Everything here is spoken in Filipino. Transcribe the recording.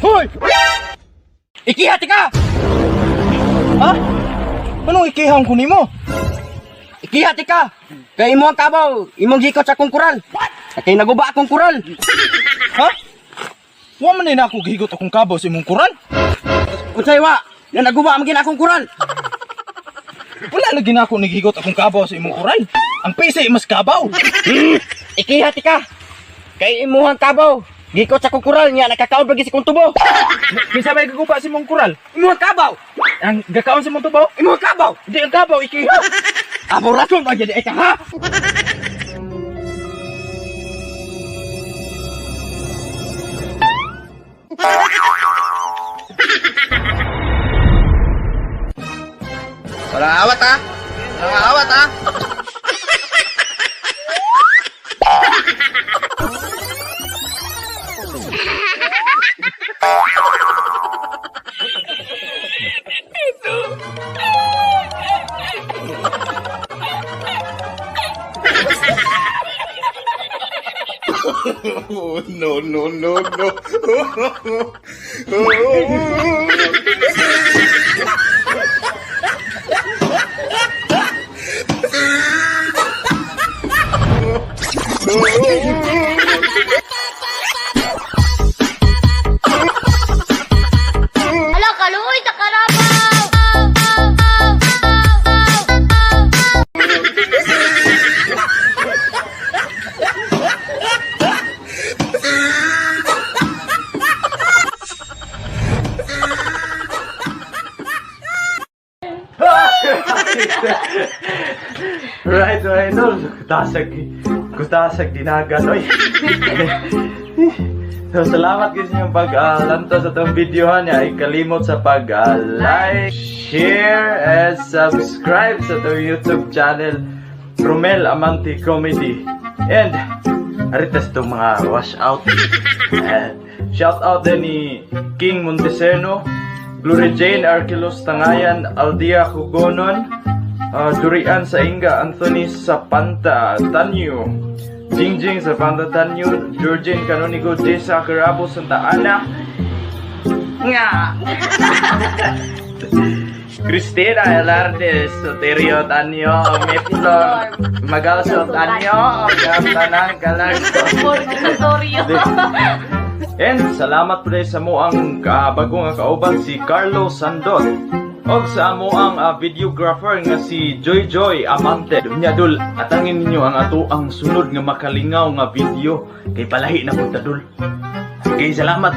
Hoy! Ikihati ka! Ha? Anong ikihang ko nimo? Ikihati ka! Kay imo ang kabaw, imong gikot sa akong kural. Kay naguba akong kural. Ha? Wa man na ako gihigot akong kabaw sa imong kural. Unsay wa? Na naguba man akong kural. Wala lagi na ako nagihigot akong kabaw sa imong kural. Ang PC mas kabaw. Ikihati ka! Kay imuhang kabaw, gikot sa akong kural niya, nakakaon lagi sa kong tubo. Kinsa may gaguba sa imong kural? Imuhang kabaw! Ang gakaon sa imong tubo? Imuhang kabaw! Di ang kabaw, ikiha! Amo rason ba jadi eka, ha? Walang awat ha? Walang awat ha? Oh, no, no, no, no. Ala, kaluoy, takarabaw! Right, idol. Kutasag dinagan, oy. So, salamat kasi yung pag-lanto sa itong videohan niya. Ay kalimot sa pag-like, share, and subscribe sa itong YouTube channel, Romel Amante Comedy. And, aritas itong mga wash out. Shout out din ni King Monteseno, Glory Jane Arkelos Tangayan, Aldia Hugonon, Durian Sainga, Anthony Sapanta Tanyo, Jingjing Sapanta Tanyo, Georgine Canonigo, Jessa Carabo Santa Ana, nga Cristina Elardes, Soterio Tanyo, Miplor, Magalso Tanyo, Tanang Galagso. And salamat po sa mo ang bagong kauban si Carlos Sandot. Og sa amo ang videographer nga si Joy Joy Amante. Dunya dul, atangin ninyo ang ato ang sunod nga makalingaw nga video kay palahi na punta dul. Okay, salamat.